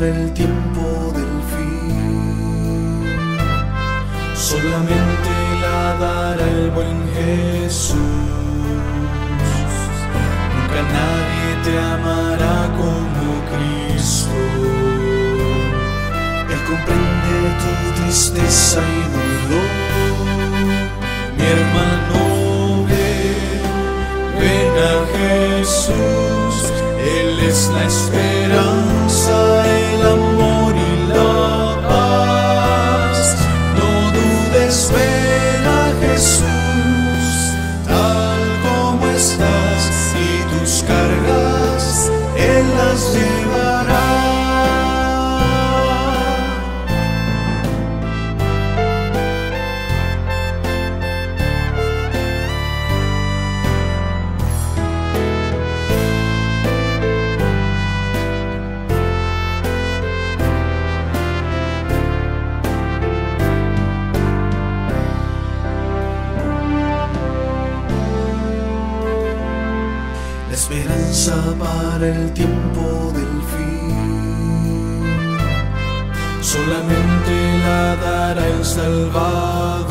para el tiempo del fin. Solamente la dará el buen Jesús. Nunca nadie te amará como Cristo. Él comprende tu tristeza y dolor. Mi hermano, ven a Jesús. Él es la esperanza, el amor y la paz. No dudes, ven a Jesús, tal como estás, y tus cargas Él las llevará. Esperanza para el tiempo del fin. Solamente la dará el Salvador.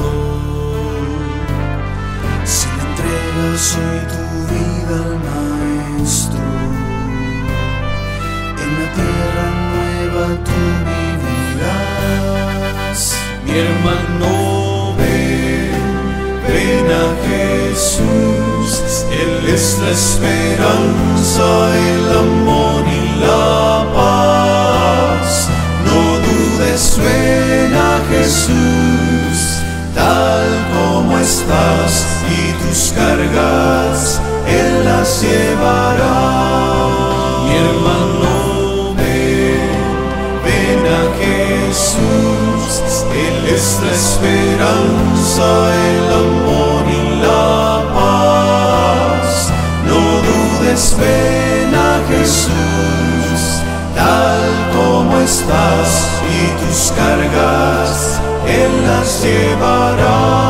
Si le entregas hoy tu vida al Maestro, en la tierra nueva tú vivirás. Mi hermano, ven a Jesús. Él es la esperanza, el amor y la paz. No dudes, ven a Jesús, tal como estás, y tus cargas Él las llevará. Mi hermano, ven a Jesús. Él es la esperanza, el amor y la paz. No dudes, ven a Jesús, tal como estás, y tus cargas Él las llevará.